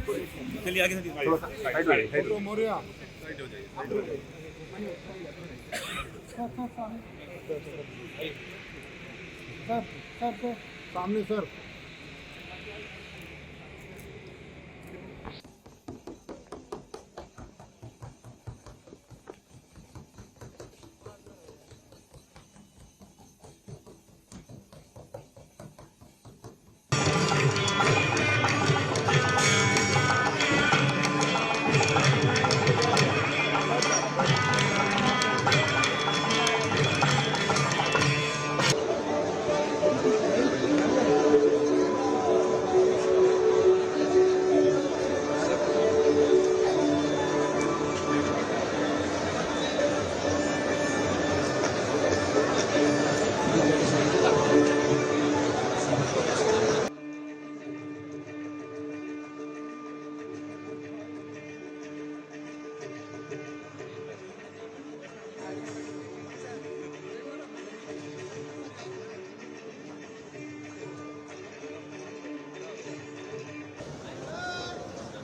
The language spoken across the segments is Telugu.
चलिए आगे फोटो मोरिया सर सामने सर।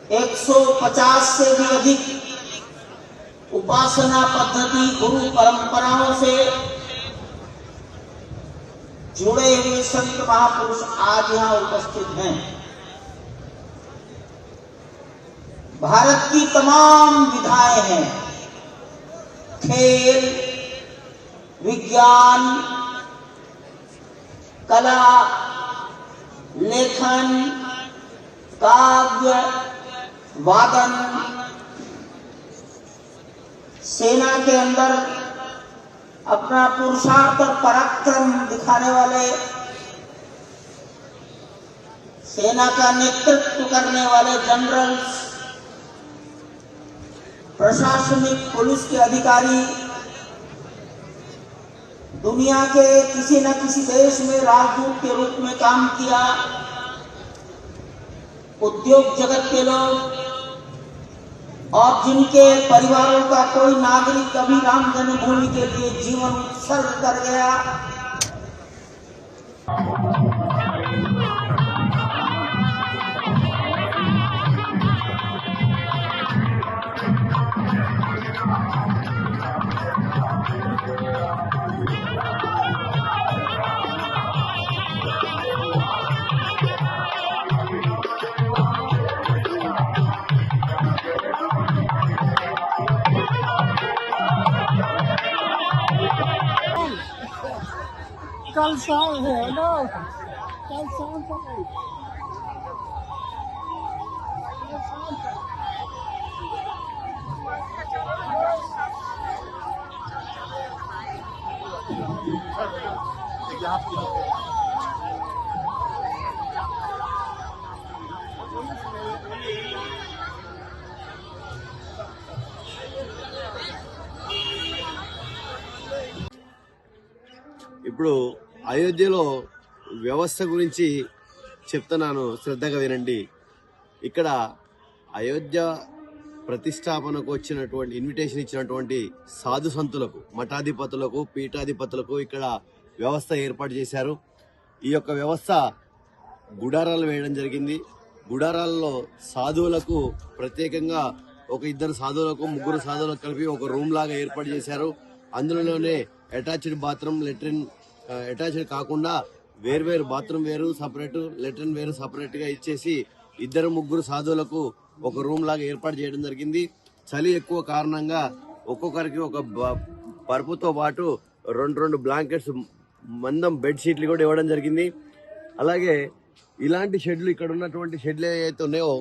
एक 150 से भी अधिक उपासना पद्धति गुरु परंपराओं से जुड़े हुए संत महापुरुष आज यहां उपस्थित हैं। भारत की तमाम विधाएं हैं, खेल, विज्ञान, कला, लेखन, काव्य, वादन, सेना के अंदर अपना पुरुषार्थ और पराक्रम दिखाने वाले, सेना का नेतृत्व करने वाले जनरल्स, प्रशासनिक पुलिस के अधिकारी, दुनिया के किसी न किसी देश में राजदूत के रूप में काम किया, उद्योग जगत के लोग और जिनके परिवारों का कोई नागरिक कभी राम जन्मभूमि के लिए जीवन उत्सर्ग कर गया। कल शाम है ना, कल शाम को ఇప్పుడు అయోధ్యలో వ్యవస్థ గురించి చెప్తున్నాను, శ్రద్ధగా వినండి. ఇక్కడ అయోధ్య ప్రతిష్టాపనకు వచ్చినటువంటి ఇన్విటేషన్ ఇచ్చినటువంటి సాధు సంతులకు, మఠాధిపతులకు, పీఠాధిపతులకు ఇక్కడ వ్యవస్థ ఏర్పాటు చేశారు. ఈ యొక్క వ్యవస్థ గుడారాలు వేయడం జరిగింది. గుడారాలలో సాధువులకు ప్రత్యేకంగా ఒక 2 సాధువులకు 3 సాధువులకు కలిపి ఒక రూమ్ లాగా ఏర్పాటు చేశారు. అందులోనే అటాచ్డ్ బాత్రూమ్, లెట్రిన్ అటాచ్డ్ కాకుండా వేర్వేరు బాత్రూమ్ వేరు సపరేట్, లెట్రిన్ వేరు సపరేట్ గా ఇచ్చేసి 2-3 సాధువులకు ఒక రూమ్ లాగా ఏర్పాటు చేయడం జరిగింది. చలి ఎక్కువ కారణంగా ఒక్కొక్కరికి ఒక పరుపుతో పాటు 2 బ్లాంకెట్స్, మందం బెడ్ షీట్లు కూడా ఇవ్వడం జరిగింది. అలాగే ఇలాంటి షెడ్లు, ఇక్కడ ఉన్నటువంటి షెడ్లు ఏవైతే ఉన్నాయో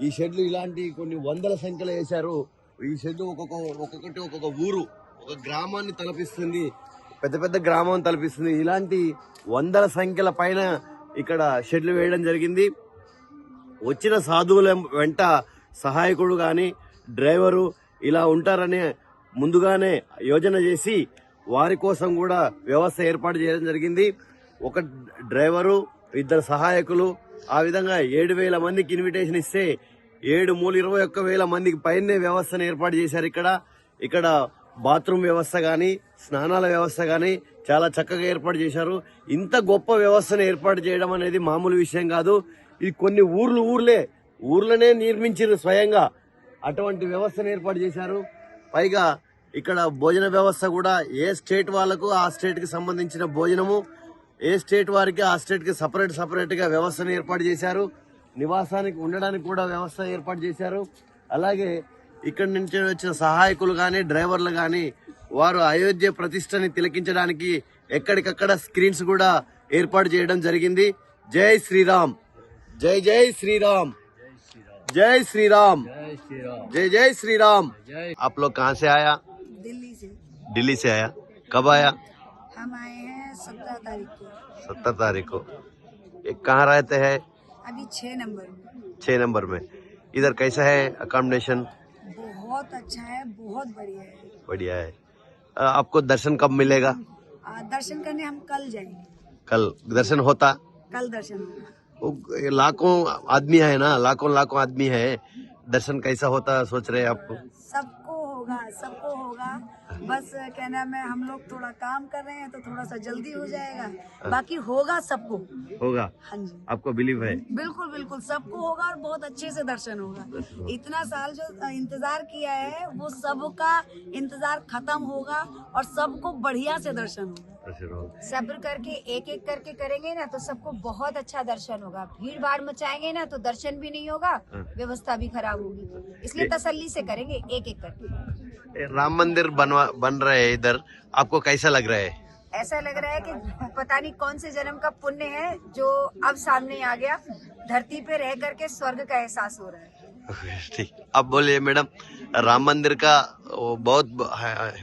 ఈ షెడ్లు ఇలాంటి కొన్ని వందల సంఖ్యలో వేశారు. ఈ షెడ్లు ఒక్కొక్కటి ఒక్కొక్క ఊరు, ఒక గ్రామాన్ని తలపిస్తుంది, పెద్ద పెద్ద గ్రామం తలపిస్తుంది. ఇలాంటి వందల సంఖ్యల పైన ఇక్కడ షెడ్లు వేయడం జరిగింది. వచ్చిన సాధువుల వెంట సహాయకుడు కానీ డ్రైవరు ఇలా ఉంటారని ముందుగానే యోజన చేసి వారి కోసం కూడా వ్యవస్థ ఏర్పాటు చేయడం జరిగింది. ఒక డ్రైవరు, 2 సహాయకులు, ఆ విధంగా 7,000 మందికి ఇన్విటేషన్ ఇస్తే 7,21,000 మందికి పైనే వ్యవస్థను ఏర్పాటు చేశారు. ఇక్కడ బాత్రూమ్ వ్యవస్థ కానీ స్నానాల వ్యవస్థ కానీ చాలా చక్కగా ఏర్పాటు చేశారు. ఇంత గొప్ప వ్యవస్థను ఏర్పాటు చేయడం అనేది మామూలు విషయం కాదు. ఇది కొన్ని ఊర్లే ఊర్లోనే నిర్మించారు స్వయంగా. అటువంటి వ్యవస్థను ఏర్పాటు చేశారు. పైగా ఇక్కడ భోజన వ్యవస్థ కూడా ఏ స్టేట్ వాళ్ళకు ఆ స్టేట్ కి సంబంధించిన భోజనము, ఏ స్టేట్ వారికి ఆ స్టేట్ కి సపరేట్ గా వ్యవస్థను ఏర్పాటు చేశారు. నివాసానికి ఉండడానికి కూడా వ్యవస్థ ఏర్పాటు చేశారు. అలాగే ఇక్కడి నుంచి వచ్చిన సహాయకులు గాని డ్రైవర్లు గాని వారు అయోధ్య ప్రతిష్టని తిలకించడానికి ఎక్కడికక్కడ స్క్రీన్స్ కూడా ఏర్పాటు చేయడం జరిగింది. జై శ్రీరామ్, జై జై శ్రీరామ్, जय श्री राम, जय जय श्री राम। आप लोग कहाँ से आया? दिल्ली से। दिल्ली से आया। कब आया? हम आए हैं 17 तारीख को। 17 तारीख को। कहाँ रहते हैं? अभी 6 नंबर में। 6 नंबर में। इधर कैसा है अकोमोडेशन? बहुत अच्छा है, बहुत बढ़िया है। बढ़िया है। आपको दर्शन कब मिलेगा? दर्शन करने हम कल जाएंगे। कल दर्शन होता? कल दर्शन होगा। लाखों आदमी है ना, लाखों आदमी है, दर्शन कैसा होता सोच रहे हैं आप? सबको होगा, सबको होगा। बस क्या नाम है, हम लोग थोड़ा काम कर रहे हैं तो थोड़ा सा जल्दी हो जाएगा, बाकी होगा सबको। होगा? हाँ जी, आपको बिलीव है? बिल्कुल बिल्कुल सबको होगा और बहुत अच्छे से दर्शन होगा। इतना साल जो इंतजार किया है वो सबका इंतजार खत्म होगा और सबको बढ़िया से दर्शन होगा। सब्र करके एक एक करके करेंगे ना तो सबको बहुत अच्छा दर्शन होगा। भीड़ भाड़ मचाएंगे ना तो दर्शन भी नहीं होगा, व्यवस्था भी खराब होगी। इसलिए तसल्ली से करेंगे एक एक करके। राम मंदिर बन रहे हैं इधर, आपको कैसा लग रहा है? ऐसा लग रहा है कि पता नहीं कौन से जन्म का पुण्य है जो अब सामने आ गया। धरती पे रह करके स्वर्ग का एहसास हो रहा है। ठीक, अब बोलिए मैडम, राम मंदिर का बहुत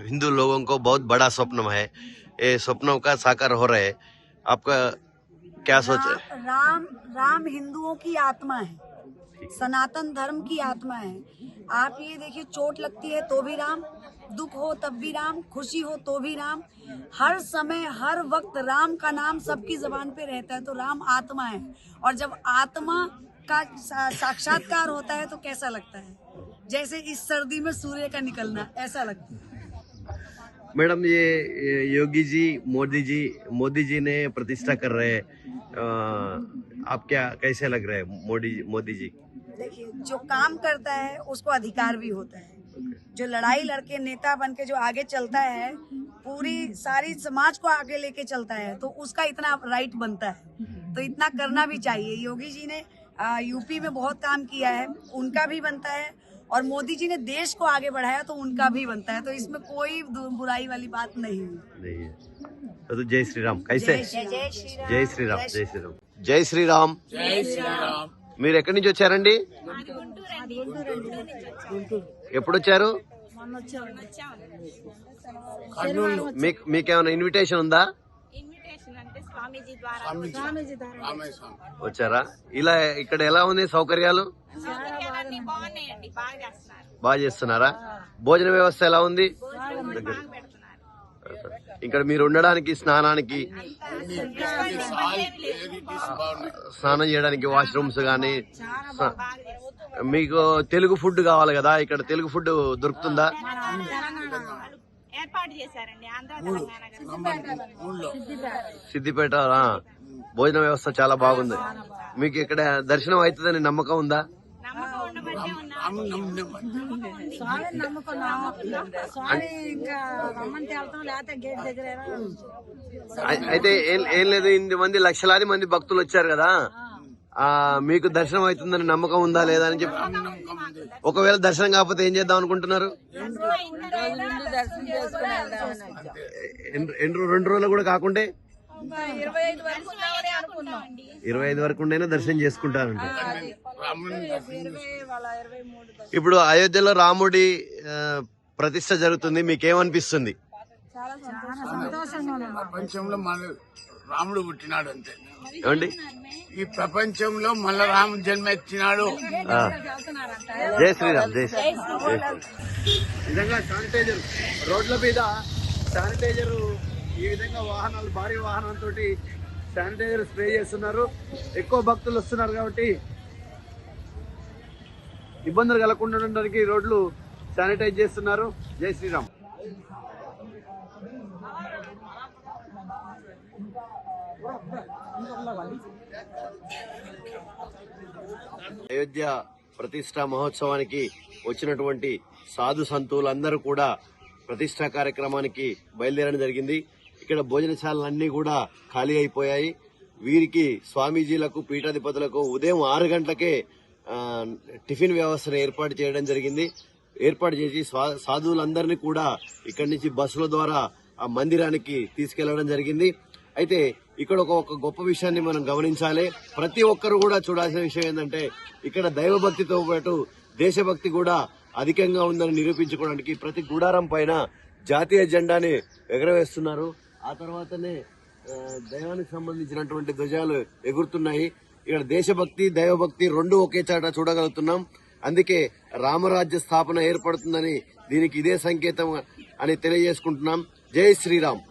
हिंदू लोगों को बहुत बड़ा स्वप्न है, ये स्वप्नों का साकार हो रहा है, आपका क्या सोच है? राम हिंदुओं की आत्मा है, सनातन धर्म की आत्मा है। आप ये देखिए, चोट लगती है तो भी राम, दुख हो तब भी राम, खुशी हो तो भी राम, हर समय हर वक्त राम का नाम सबकी जुबान पे रहता है। तो राम आत्मा है, और जब आत्मा का साक्षात्कार होता है तो कैसा लगता है? जैसे इस सर्दी में सूर्य का निकलना, ऐसा लगता है। मैडम, ये योगी जी मोदी जी ने प्रतिष्ठा कर रहे हैं, आप क्या कैसे लग रहे हैं मोदी जी? देखिए, जो काम करता है उसको अधिकार भी होता है। जो लड़ाई लड़के नेता बन के जो आगे चलता है, पूरी सारी समाज को आगे लेके चलता है, तो उसका इतना राइट बनता है, तो इतना करना भी चाहिए। योगी जी ने यूपी में बहुत काम किया है, उनका भी बनता है, और मोदी जी ने देश को आगे बढ़ाया तो उनका भी बनता है। तो इसमें कोई बुराई वाली बात नहीं है। तो जय श्री राम। कैसे? जय श्री राम। जय श्री राम, जय श्री राम, जय श्री राम, जय श्री राम। మీరు ఎక్కడి నుంచి వచ్చారండి? ఎప్పుడు వచ్చారు? మీకేమైనా ఇన్విటేషన్ ఉందా? వచ్చారా? ఇలా ఇక్కడ ఎలా ఉంది సౌకర్యాలు? బాగా చేస్తున్నారా? భోజన వ్యవస్థ ఎలా ఉంది? ఇక్కడ మీరు ఉండడానికి, స్నానానికి, స్నానం చేయడానికి వాష్రూమ్స్ గానీ, మీకు తెలుగు ఫుడ్ కావాలి కదా, ఇక్కడ తెలుగు ఫుడ్ దొరుకుతుందా? ఏర్పాటు చేశారండి ఆంధ్ర తెలంగాణ సిద్దిపేట భోజన వ్యవస్థ చాలా బాగుంది. మీకు ఇక్కడ దర్శనం అవుతుందని నమ్మకం ఉందా? అయితే ఏం లేదు, 8 మంది లక్షలాది మంది భక్తులు వచ్చారు కదా, మీకు దర్శనం అవుతుందని నమ్మకం ఉందా లేదా అని చెప్పి. ఒకవేళ దర్శనం కాకపోతే ఏం చేద్దాం అనుకుంటున్నారు? 2 రోజులు కూడా కాకుంటే 25 వరకు ఉండైనా దర్శనం చేసుకుంటారంట. ఇప్పుడు అయోధ్యలో రాముడి ప్రతిష్ట జరుగుతుంది, మీకేమనిపిస్తుంది? ప్రపంచంలో మన రాముడు పుట్టినాడు అంతే. ఏమండి? ఈ ప్రపంచంలో మళ్ళా రాముడు జన్మెత్తినాడు. జై శ్రీరామ్, జై శ్రీరామ్. విధంగా శానిటైజర్ రోడ్ల మీద శానిటైజర్ ఈ విధంగా వాహనాలు, భారీ వాహనాలతో శానిటైజర్ స్ప్రే చేస్తున్నారు. ఎక్కువ భక్తులు వస్తున్నారు కాబట్టి ఇబ్బందులు కలగకుండా ఉండడానికి రోడ్లు శానిటైజ్ చేస్తున్నారు. జై శ్రీరామ్. అయోధ్య ప్రతిష్టా మహోత్సవానికి వచ్చినటువంటి సాధు సంతులందరూ కూడా ప్రతిష్టా కార్యక్రమానికి బయలుదేరడం జరిగింది. ఇక్కడ భోజనశాలలన్నీ కూడా ఖాళీ అయిపోయాయి. వీరికి స్వామీజీలకు పీఠాధిపతులకు ఉదయం 6 గంటలకే టిఫిన్ వ్యవస్థను ఏర్పాటు చేయడం జరిగింది. ఏర్పాటు చేసి సాధువులందరినీ కూడా ఇక్కడి నుంచి బస్సుల ద్వారా ఆ మందిరానికి తీసుకెళ్లడం జరిగింది. అయితే ఇక్కడ ఒక గొప్ప విషయాన్ని మనం గమనించాలి. ప్రతి ఒక్కరు కూడా చూడాల్సిన విషయం ఏంటంటే ఇక్కడ దైవభక్తితో పాటు దేశభక్తి కూడా అధికంగా ఉందని నిరూపించుకోవడానికి ప్రతి గుడారం పైన జాతీయ జెండాని ఎగరవేస్తున్నారు. ఆ తర్వాతనే దైవానికి సంబంధించినటువంటి ధ్వజాలు ఎగురుతున్నాయి. ఇక్కడ దేశభక్తి దైవభక్తి రెండు ఒకే చాట చూడగలుగుతున్నాం. అందుకే రామరాజ్య స్థాపన ఏర్పడుతుందని దీనికి ఇదే సంకేతం అని తెలియజేసుకుంటున్నాం. జై శ్రీరామ్.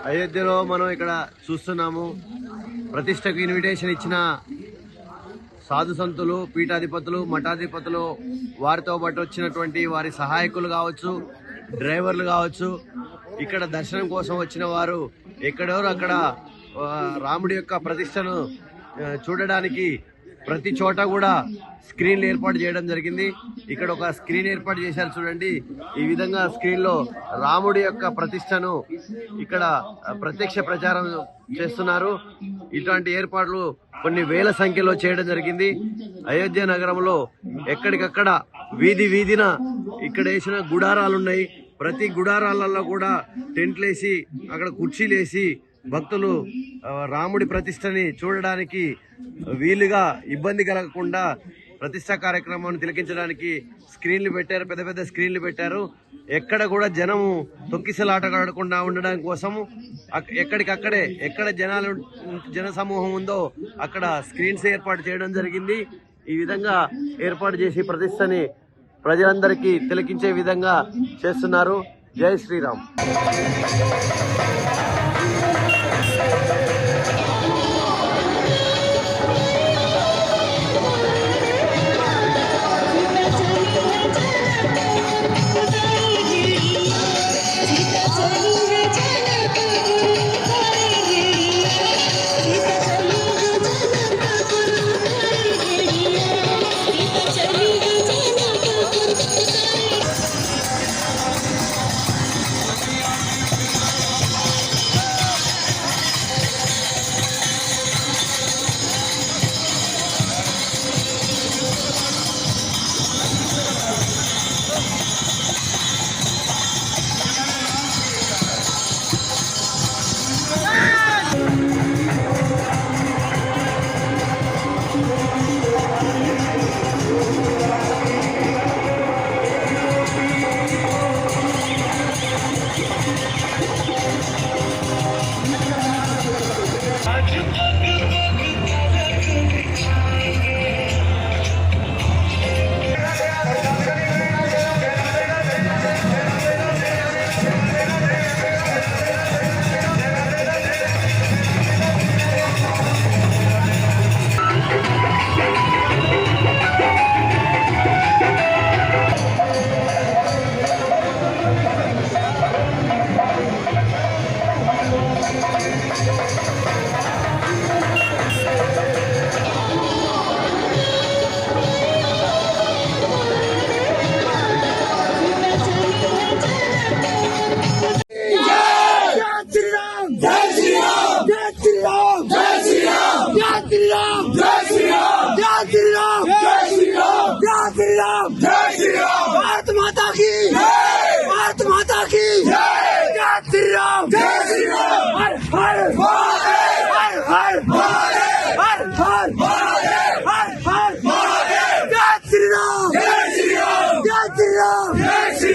అయోధ్యలో మనం ఇక్కడ చూస్తున్నాము. ప్రతిష్టకు ఇన్విటేషన్ ఇచ్చిన సాధు సంతులు, పీఠాధిపతులు, మఠాధిపతులు, వారితో పాటు వచ్చినటువంటి వారి సహాయకులు కావచ్చు, డ్రైవర్లు కావచ్చు, ఇక్కడ దర్శనం కోసం వచ్చిన వారు ఎక్కడెవరు అక్కడ రాముడి యొక్క ప్రతిష్టను చూడడానికి ప్రతి చోట కూడా స్క్రీన్లు ఏర్పాటు చేయడం జరిగింది. ఇక్కడ ఒక స్క్రీన్ ఏర్పాటు చేశారు చూడండి. ఈ విధంగా స్క్రీన్ లో రాముడి యొక్క ప్రతిష్టను ఇక్కడ ప్రత్యక్ష ప్రచారం చేస్తున్నారు. ఇటువంటి ఏర్పాట్లు కొన్ని వేల సంఖ్యలో చేయడం జరిగింది. అయోధ్య నగరంలో ఎక్కడికక్కడ వీధి వీధిన ఇక్కడ వేసిన గుడారాలున్నాయి. ప్రతి గుడారాలలో కూడా టెంట్లేసి అక్కడ కుర్చీలేసి భక్తులు రాముడి ప్రతిష్టని చూడడానికి వీలుగా ఇబ్బంది కలగకుండా ప్రతిష్టా కార్యక్రమాన్ని తిలకించడానికి స్క్రీన్లు పెట్టారు, పెద్ద పెద్ద స్క్రీన్లు పెట్టారు. ఎక్కడ కూడా జనము తొక్కిసలాటగాడకుండా ఉండడం కోసము ఎక్కడికక్కడే ఎక్కడ జన సమూహం ఉందో అక్కడ స్క్రీన్స్ ఏర్పాటు చేయడం జరిగింది. ఈ విధంగా ఏర్పాటు చేసి ప్రతిష్టని ప్రజలందరికీ తిలకించే విధంగా చేస్తున్నారు. జై శ్రీరామ్. माता की जय श्री राम जय श्री राम हर हर महादेव हर हर महादेव हर हर महादेव हर हर महादेव जय श्री राम जय श्री राम जय श्री राम जय श्री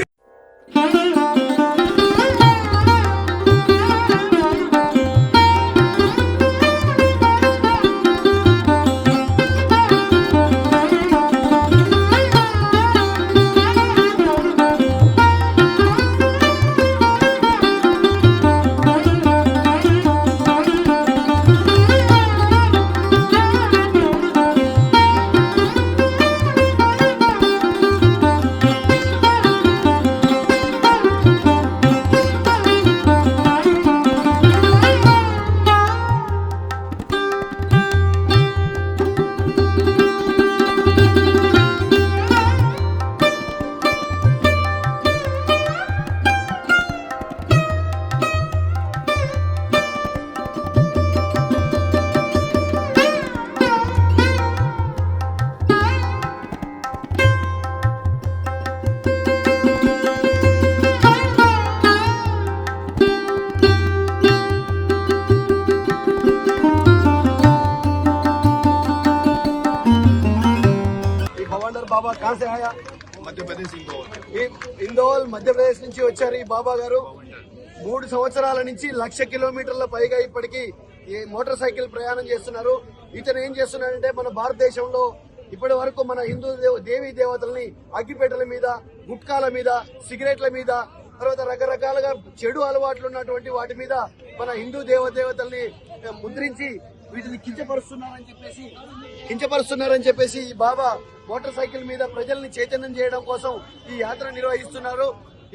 బాబా కहाँ से आया మధ్యప్రదేశ్ ఇందోల్ మధ్యప్రదేశ్ నుంచి వచ్చారు ఈ బాబా గారు 3 సంవత్సరాల నుంచి 1,00,000 కిలోమీటర్ల పైగా ఇప్పటికి ఈ మోటార్ సైకిల్ ప్రయాణం చేస్తున్నారు. ఇతను ఏం చేస్తున్నాడంటే మన భారతదేశంలో ఇప్పటి వరకు మన హిందూ దేవీ దేవతల్ని అగ్గిపెట్టెల మీద, గుట్కాల మీద, సిగరెట్ల మీద, తర్వాత రకరకాలుగా చెడు అలవాట్లు ఉన్నటువంటి వాటి మీద మన హిందూ దేవతల్ని ముద్రించి వీటిని కించపరుస్తున్నారని చెప్పేసి ఈ బాబా మోటార్ సైకిల్ మీద ప్రజల్ని చైతన్యం చేయడం కోసం ఈ యాత్ర నిర్వహిస్తున్నారు.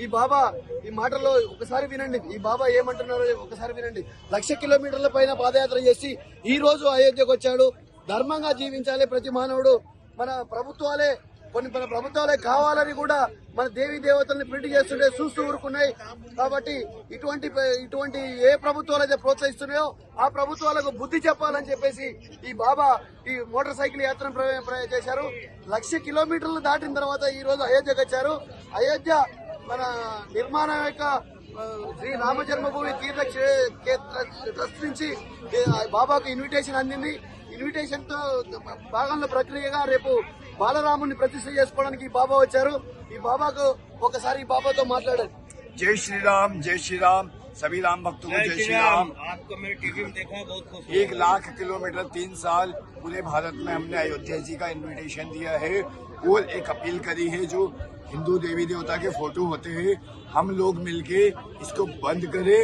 ఈ బాబా ఈ మాటల్లో ఒకసారి వినండి, ఈ బాబా ఏమంటున్నారో ఒకసారి వినండి. 1,00,000 కిలోమీటర్ల పైన పాదయాత్ర చేసి ఈ రోజు అయోధ్యకు వచ్చాడు. ధర్మంగా జీవించాలి ప్రతి మానవుడు. మన ప్రభుత్వాలే కావాలని కూడా మన దేవీ దేవతల్ని ప్రింట్ చేస్తుంటే చూస్తూ ఊరుకున్నాయి. కాబట్టి ఇటువంటి ఏ ప్రభుత్వాలు అయితే ప్రోత్సహిస్తున్నాయో ఆ ప్రభుత్వాలకు బుద్ధి చెప్పాలని చెప్పేసి ఈ బాబా ఈ మోటార్ సైకిల్ యాత్రను చేశారు. 1,00,000 కిలోమీటర్లు దాటిన తర్వాత ఈ రోజు అయోధ్యకు వచ్చారు. అయోధ్య మన నిర్మాణం యొక్క శ్రీ రామ జన్మభూమి తీర్థ ట్రస్ట్ నుంచి బాబాకు ఇన్విటేషన్ అందింది. ఇన్విటేషన్ తో భాగంలో ప్రక్రియగా రేపు బాలరాముని ప్రతిష్ఠ చేసుకోవడానికి ఈ బాబా వచ్చారు. ఈ బాబాకు ఒకసారి ఈ బాబాతో మాట్లాడారు. जय श्री राम सभी राम भक्तों को जय श्री राम। आपको मैंने टीवी में देखा, बहुत खुश 1,00,000 किलोमीटर 3 साल पूरे भारत में हमने अयोध्या जी का इनविटेशन दिया है और एक अपील करी है, जो हिंदू देवी देवता के फोटो होते हैं हम लोग मिलके इसको बंद करें।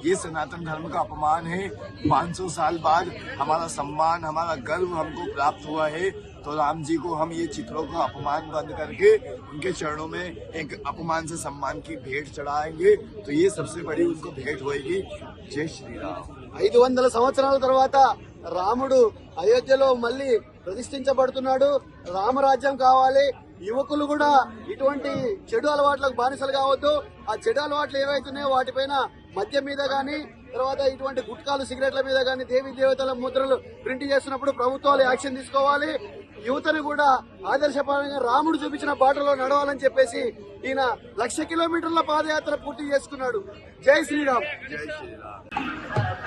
ये सनातन धर्म का अपमान है। 500 साल बाद हमारा सम्मान, हमारा गर्व हमको प्राप्त हुआ है, तो राम जी को हम ये चित्रों का अपमान बंद करके उनके चरणों में एक अपमान से सम्मान की भेंट चढ़ाएंगे। तो ये सबसे बड़ी उनको भेंट होगी। जय श्री राम। 500 సంవత్సరాల తర్వాత రాముడు అయోధ్యలో మళ్ళీ ప్రతిష్ఠించబడుతున్నాడు. రామరాజ్యం కావాలి. యువకులు కూడా ఇటువంటి చెడు అలవాట్లకు బానిసలు కావద్దు. ఆ చెడు అలవాట్లు ఏవైతున్నాయో వాటిపైన మద్యం మీద గానీ, తర్వాత ఇటువంటి గుట్కాలు, సిగరెట్ల మీద గానీ దేవీ దేవతల ముద్రలు ప్రింట్ చేస్తున్నప్పుడు ప్రభుత్వాలు యాక్షన్ తీసుకోవాలి. యువతను కూడా ఆదర్శపరంగా రాముడు చూపించిన బాటలో నడవాలని చెప్పేసి ఈయన 1,00,000 కిలోమీటర్ల పాదయాత్ర పూర్తి చేసుకున్నాడు. జై శ్రీరామ్.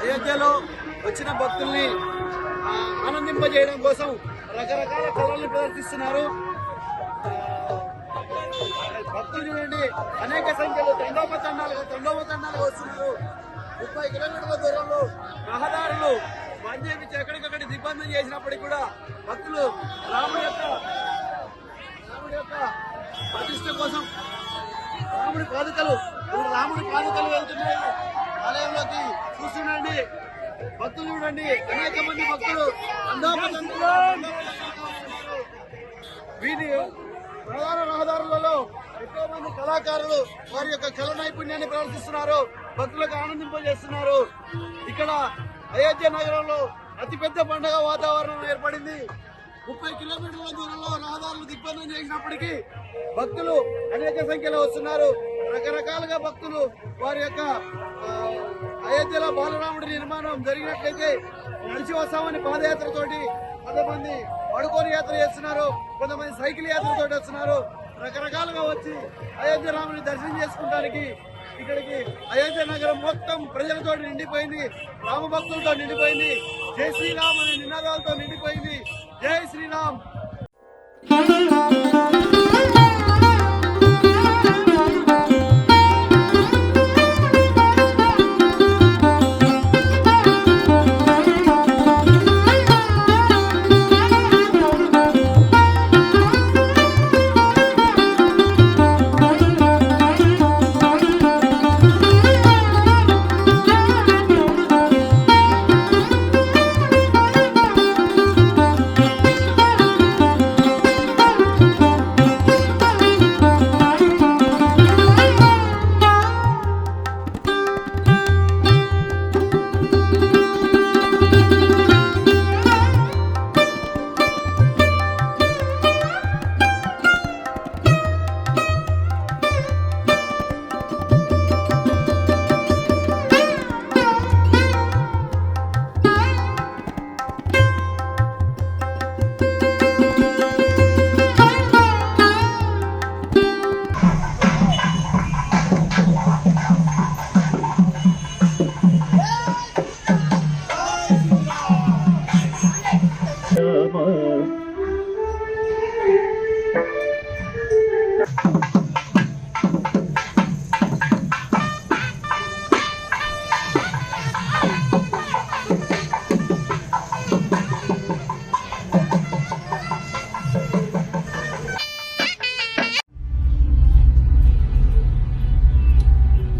అయోధ్యలో వచ్చిన భక్తుల్ని ఆనందింపజేయడం కోసం రకరకాల కళలను ప్రదర్శిస్తున్నారు. భక్తులు చూడండి, అనేక సంఖ్యలో తండోపతండాలుగా వస్తున్నారు. 30 కిలోమీటర్ల దూరంలో రహదారులు బంద్ చేయించి ఎక్కడికక్కడ దిగ్బంధం చేసినప్పటికీ కూడా భక్తులు రాముడి యొక్క ప్రతిష్ట కోసం రాముడి పాదుకలు వెళ్తున్నాయి ఆలయంలోకి. చూస్తుండండి, భక్తులు చూడండి, అనేక మంది భక్తులు వీధి ప్రధాన రహదారులలో ఎంతో మంది కళాకారులు వారి యొక్క కళ నైపుణ్యాన్ని ప్రదర్శిస్తున్నారు, భక్తులకు ఆనందింపజేస్తున్నారు. ఇక్కడ అయోధ్య నగరంలో అతిపెద్ద పండుగ వాతావరణం ఏర్పడింది. 30 కిలోమీటర్ల దూరంలో రహదారులు దిగ్బంధం చేసినప్పటికీ భక్తులు అనేక సంఖ్యలో వస్తున్నారు. రకరకాలుగా భక్తులు వారి యొక్క అయోధ్యలో బాలరాముడి నిర్మాణం జరిగినట్లయితే నడిచి వస్తామని పాదయాత్రతోటి కొంతమంది పడుకోని యాత్ర చేస్తున్నారు, కొంతమంది సైకిల్ యాత్రతోటి వస్తున్నారు. రకరకాలుగా వచ్చి అయోధ్య రాముని దర్శనం చేసుకోవడానికి ఇక్కడికి అయోధ్య నగరం మొత్తం ప్రజలతో నిండిపోయింది, రామ భక్తులతో నిండిపోయింది, జై శ్రీరామ్ అనే నినాదాలతో నిండిపోయింది. జై శ్రీరామ్.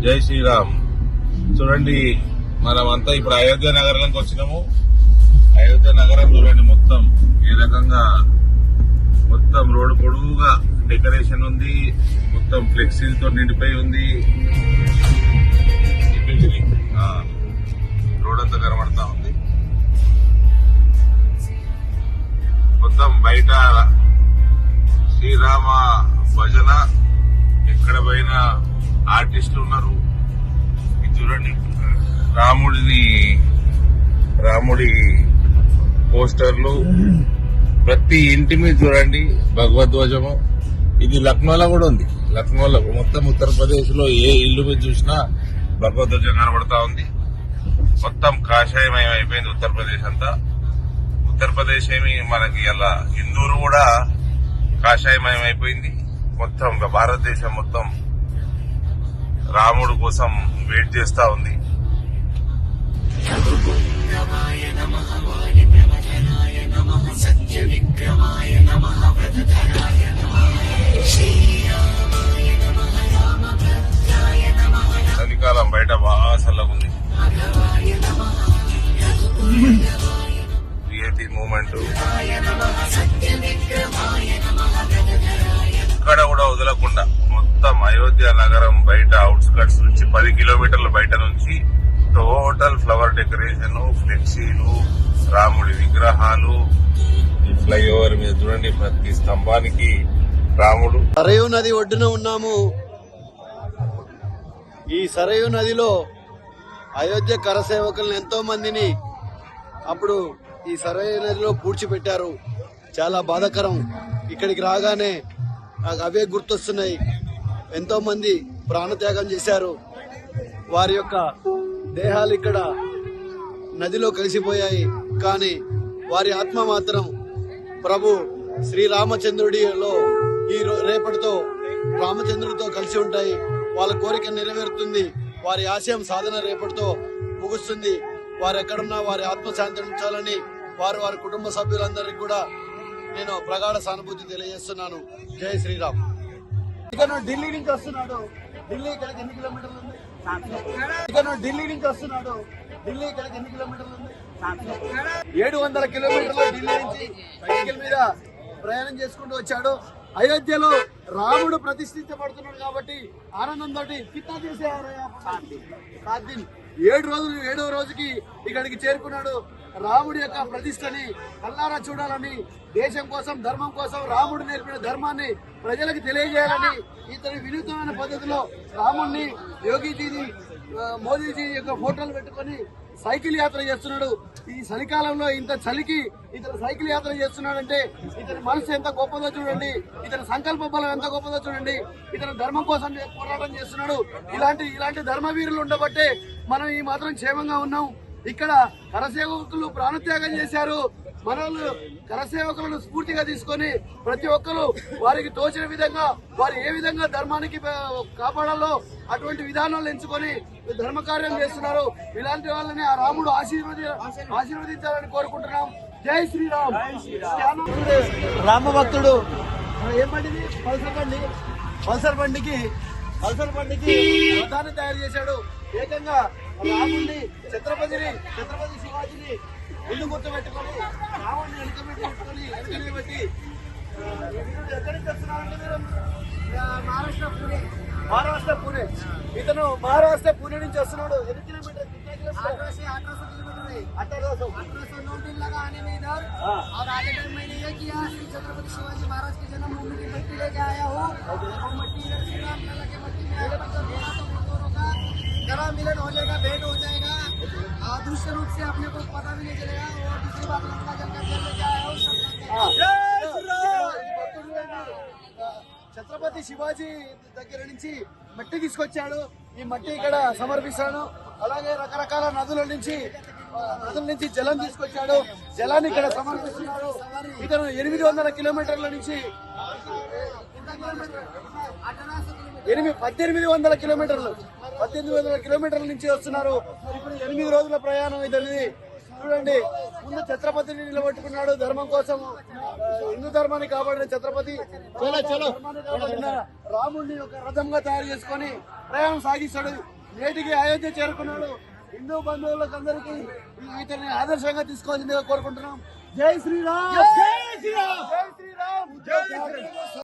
జై శ్రీరామ్. చూడండి, మనమంతా ఇప్పుడు అయోధ్య నగరంలోకి వచ్చినాము. అయోధ్య నగరం చూడండి మొత్తం ఏ రకంగా, మొత్తం రోడ్డు పొడవుగా డెకరేషన్ ఉంది, మొత్తం ఫ్లెక్సీలతో నిండిపోయి ఉంది. రోడ్ అంతా కనబడతా ఉంది. మొత్తం బయట శ్రీరామ భజన, ఎక్కడ పోయినా ఆర్టిస్టులు ఉన్నారు. ఇది చూడండి, రాముడి పోస్టర్లు ప్రతి ఇంటి మీద చూడండి, భగవద్ధ్వజము. ఇది లక్నోలో కూడా ఉంది. లక్నోలో మొత్తం ఉత్తరప్రదేశ్ లో ఏ ఇల్లు మీద చూసినా భగవద్ధ్వజం కనబడతా ఉంది. మొత్తం కాషాయమయం అయిపోయింది ఉత్తరప్రదేశ్ అంతా. ఉత్తరప్రదేశ్ ఏమి మనకి అలా ఇందూరు కూడా కాషాయమయం అయిపోయింది. మొత్తం భారతదేశం మొత్తం రాముడు కోసం వెయిట్ చేస్తా ఉంది. చలికాలం బయట బాగా చల్లగుంది. క్రియేటివ్ మూమెంట్ ఇక్కడ కూడా వదలకుండా మొత్తం అయోధ్య నగరం బయట అవుట్స్కట్స్ నుంచి 10 కిలోమీటర్ల బయట నుంచి టోటల్ ఫ్లవర్ డెకరేషన్, ఫ్లెక్సీలు, రాముడి విగ్రహాలు. ఈ ఫ్లైఓవర్ మీద చూడండి, ప్రతి స్తంభానికి రాముడు. సరయూ నది ఒడ్డున ఉన్నాము. ఈ సరయూ నదిలో అయోధ్య కరసేవకులను ఎంతో మందిని అప్పుడు ఈ సరయూ నదిలో పూడ్చిపెట్టారు. చాలా బాధాకరం. ఇక్కడికి రాగానే అవే గుర్తొస్తున్నాయి. ఎంతో మంది ప్రాణత్యాగం చేశారు. వారి యొక్క దేహాలు ఇక్కడ నదిలో కలిసిపోయాయి. కానీ వారి ఆత్మ మాత్రం ప్రభు శ్రీరామచంద్రుడిలో ఈ రేపటితో రామచంద్రుడితో కలిసి ఉంటాయి. వాళ్ళ కోరిక నెరవేరుతుంది. వారి ఆశయం సాధన రేపటితో ముగుస్తుంది. వారు ఎక్కడున్నా వారి ఆత్మశాంతి ఉంచాలని వారి కుటుంబ సభ్యులందరికీ కూడా నేను ప్రగాఢ సానుభూతి తెలియజేస్తున్నాను. జై శ్రీరామ్. ఇతను ఢిల్లీ నుంచి వస్తున్నాడు. ఢిల్లీ ఇక్కడికి ఎన్ని కిలోమీటర్లు ఉంది? ఇతను ఢిల్లీ నుంచి వస్తున్నాడు. ఢిల్లీ ఇక్కడికి ఎన్ని కిలోమీటర్లు ఉంది? 700 కిలోమీటర్లు ఢిల్లీ నుంచి సైకిల్ మీద ప్రయాణం చేసుకుంటూ వచ్చాడు. అయోధ్యలో రాముడు ప్రతిష్ఠించబడుతున్నాడు కాబట్టి ఆనందంతో కిత్తా తీసేవారు. 7 రోజులు 7వ రోజుకి ఇక్కడికి చేరుకున్నాడు. రాముడి యొక్క ప్రతిష్టని కల్లారా చూడాలని, దేశం కోసం, ధర్మం కోసం రాముడు నేర్పిన ధర్మాన్ని ప్రజలకు తెలియజేయాలని ఇతని వినూత్నమైన పద్ధతిలో రాముడిని, యోగిజీని, మోదీజీ యొక్క ఫోటోలు పెట్టుకొని సైకిల్ యాత్ర చేస్తున్నాడు. ఈ చలికాలంలో ఇంత చలికి ఇతను సైకిల్ యాత్ర చేస్తున్నాడంటే ఇతని మనసు ఎంత గొప్పదో చూడండి, ఇతని సంకల్ప బలం ఎంత గొప్పదో చూడండి. ఇతను ధర్మం కోసం పోరాటం చేస్తున్నాడు. ఇలాంటి ధర్మవీరులు ఉండబట్టే మనం ఈ మాత్రం క్షేమంగా ఉన్నాం. ఇక్కడ కరసేవకులు ప్రాణత్యాగం చేశారు. మనల్ని కరసేవకులను స్ఫూర్తిగా తీసుకొని ప్రతి ఒక్కరు వారికి తోచిన విధంగా వారు ఏ విధంగా ధర్మానికి కాపాడాలో అటువంటి విధానాలు ఎంచుకొని ధర్మ కార్యం చేస్తున్నారు. ఇలాంటి వాళ్ళని ఆ రాముడు ఆశీర్వదించాలని కోరుకుంటున్నాం. జై శ్రీరామ్. రామ భక్తుడు ఏం బండిది? పల్సర్ బండికి రథాన్ని తయారు చేశాడు. ఏకంగా రాముడిని ఛత్రపతి శివాజీని ముందు గుర్తుపెట్టుకొని రాముడిని వెనుకబెట్టి పెట్టి ఎక్కడి నుంచి వస్తున్నారంటే మీరు? మహారాష్ట్ర పూణే. ఇతను మహారాష్ట్ర పూణే నుంచి వస్తున్నాడు. ఎన్ని కిలోमीटर? 1800 लगा आने में इधर। और आगे टाइम मैंने ये किया श्री छत्रपति शिवाजी महाराज की जन्मभूमि की मट्टी लेके आया हूँ। और मट्टी इधर श्री राम लला के मट्टी में आगे तो दोनों का गला मिलन हो जाएगा, भेंट हो जाएगा। दृश्य रूप से अपने को पता भी नहीं चलेगा। और दूसरी बात गंगा जल का जल लेके आया हूँ। ఛత్రపతి శివాజీ దగ్గర నుంచి మట్టి తీసుకొచ్చాడు. ఈ మట్టి ఇక్కడ సమర్పిస్తాడు. అలాగే రకరకాల నదుల నుంచి జలం తీసుకొచ్చాడు. జలాన్ని ఇక్కడ సమర్పిస్తున్నాడు. ఇతను 800 కిలోమీటర్ల నుంచి 1800 కిలోమీటర్ల నుంచి వస్తున్నారు. ఇప్పుడు 8 రోజుల ప్రయాణం ఇతనిది. చూడండి, ముందు ఛత్రపతిని నిలబెట్టుకున్నాడు ధర్మం కోసం. హిందూ ధర్మాన్ని కాపాడిన ఛత్రపతి చలో రాముడిని ఒక రథంగా తయారు చేసుకొని ప్రయాణం సాగిస్తాడు. నేటికి అయోధ్య చేరుకున్నాడు. హిందూ బంధువులకు అందరికీ ఇతన్ని ఆదర్శంగా తీసుకోవాల్సిందిగా కోరుకుంటున్నాం. జై శ్రీరామ్. జై శ్రీరామ్. జై శ్రీరామ్. జై శ్రీరామ్.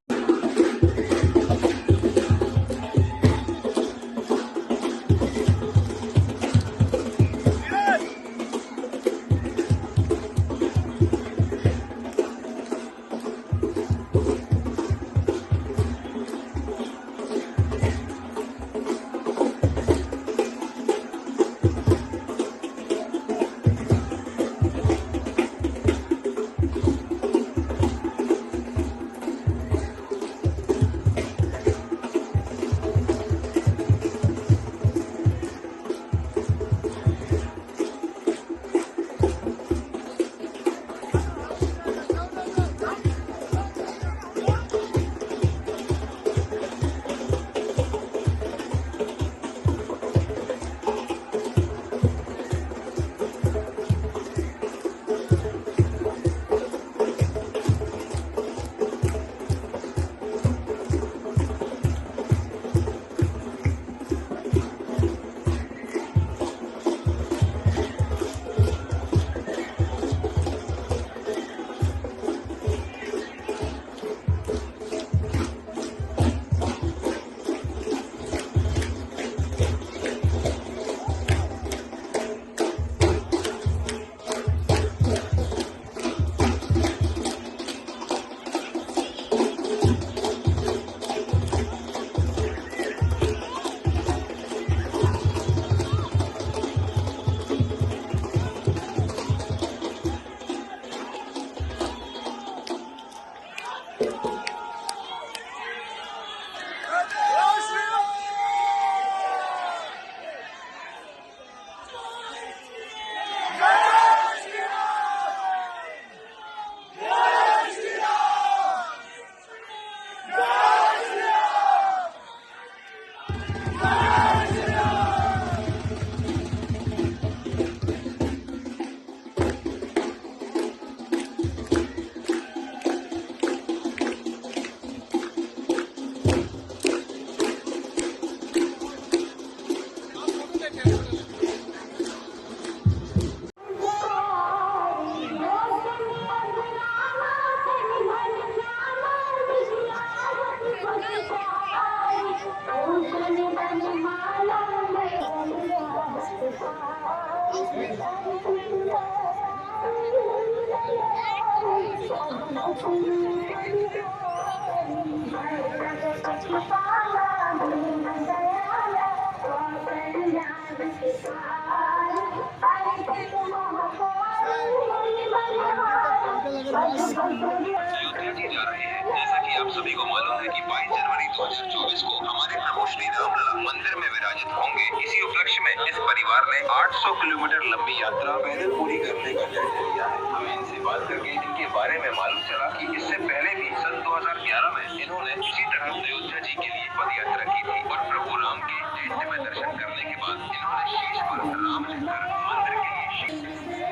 आयोजित होंगे। इसी उपलक्ष्य में इस परिवार ने 800 किलोमीटर लंबी यात्रा पैदल पूरी करने का निर्णय लिया है। हमें इनसे बात करके इनके बारे में मालूम चला कि इससे पहले भी सन 2011 में इन्होंने इसी तरह अयोध्या जी के लिए पद यात्रा की थी और प्रभु राम के टेंट में दर्शन करने के बाद इन्होंने शीश पर राम लिखकर मंदिर के लिए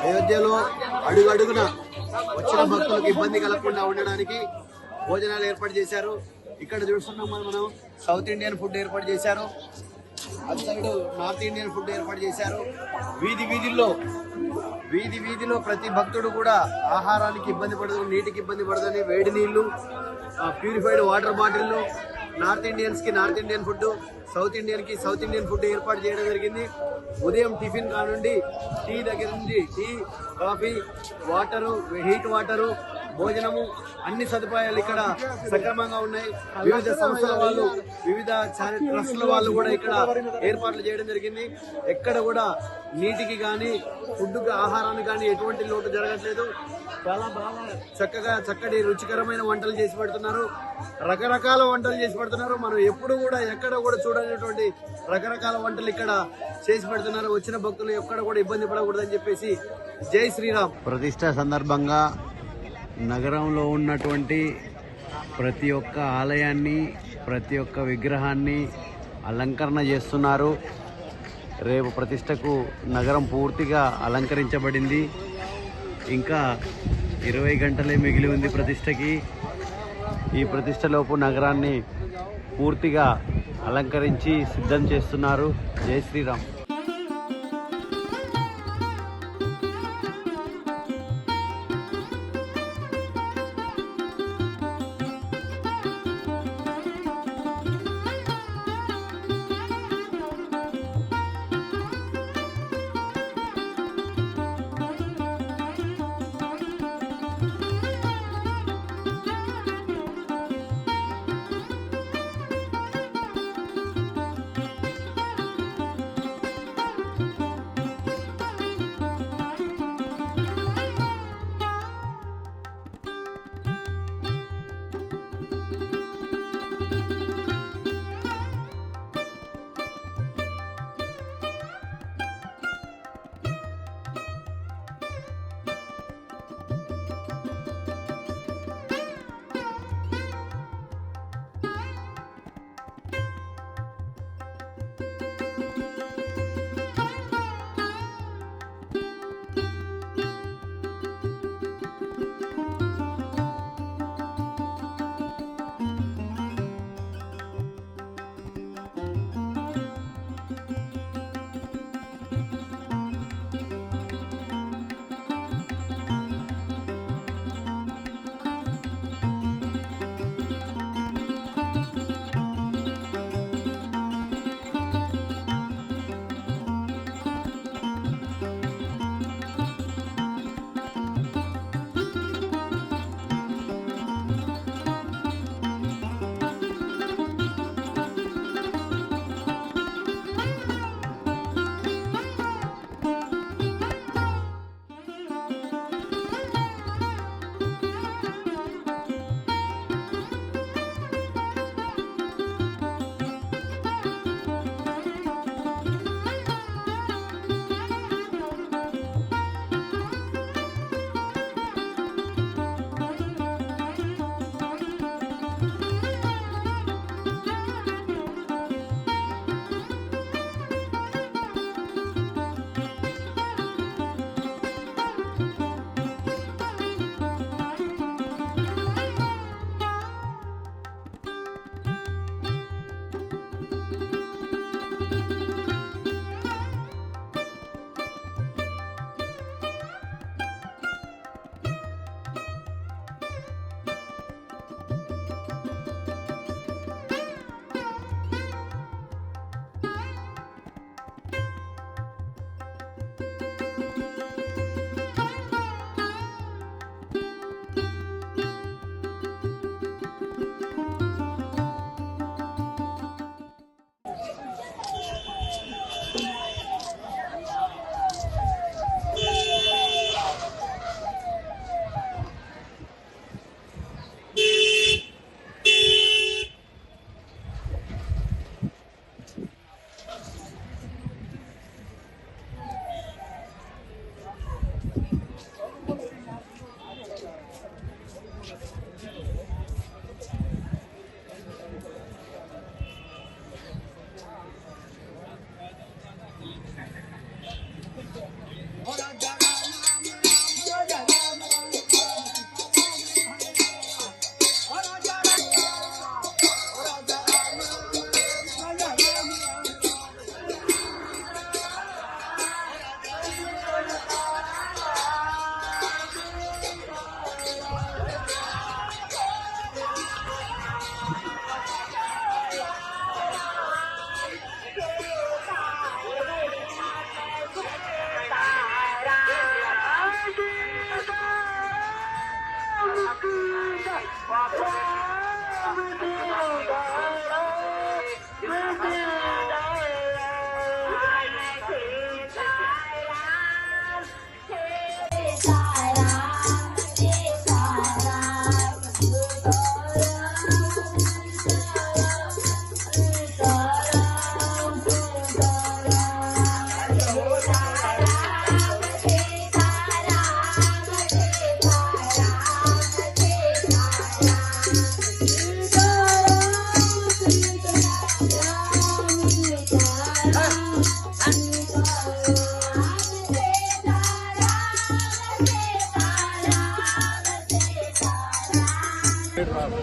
అయోధ్యలో అడుగడుగున వచ్చిన భక్తులకు ఇబ్బంది కలగకుండా ఉండడానికి భోజనాలు ఏర్పాటు చేశారు. ఇక్కడ చూస్తున్నాం మనం సౌత్ ఇండియన్ ఫుడ్ ఏర్పాటు చేశారు, అటు సైడ్ నార్త్ ఇండియన్ ఫుడ్ ఏర్పాటు చేశారు. వీధిలో ప్రతి భక్తుడు కూడా ఆహారానికి ఇబ్బంది పడదు, నీటికి ఇబ్బంది పడదని వేడి నీళ్లు, ప్యూరిఫైడ్ వాటర్ బాటిల్లు, నార్త్ ఇండియన్స్ కి north Indian food, south Indian కి సౌత్ ఇండియన్ ఫుడ్ ఏర్పాటు చేయడం జరిగింది. ఉదయం టిఫిన్ కానుండి టీ దగ్గర నుంచి tea, coffee, water, heat water, భోజనము అన్ని సదుపాయాలు ఇక్కడ సక్రమంగా ఉన్నాయి. వివిధ సంస్థల వాళ్ళు, వివిధ ట్రస్టుల వాళ్ళు కూడా ఇక్కడ ఏర్పాట్లు చేయడం జరిగింది. ఎక్కడ కూడా నీటికి కానీ ఫుడ్కి ఆహారానికి కానీ ఎటువంటి లోటు జరగట్లేదు. చాలా బాగా చక్కటి రుచికరమైన వంటలు చేసి పెడుతున్నారు, రకరకాల వంటలు చేసి పెడుతున్నారు. మనం ఎప్పుడు కూడా ఎక్కడ కూడా చూడనటువంటి రకరకాల వంటలు ఇక్కడ చేసి పెడుతున్నారు. వచ్చిన భక్తులు ఎక్కడ కూడా ఇబ్బంది పడకూడదని చెప్పేసి జై శ్రీరామ్. ప్రతిష్ట సందర్భంగా నగరంలో ఉన్నటువంటి ప్రతి ఒక్క ఆలయాన్ని, ప్రతి ఒక్క విగ్రహాన్ని అలంకరణ చేస్తున్నారు. రేపు ప్రతిష్టకు నగరం పూర్తిగా అలంకరించబడింది. ఇంకా 20 గంటలే మిగిలి ఉంది ప్రతిష్టకి. ఈ ప్రతిష్టలోపు నగరాన్ని పూర్తిగా అలంకరించి సిద్ధం చేస్తున్నారు. జై శ్రీరామ్. परसों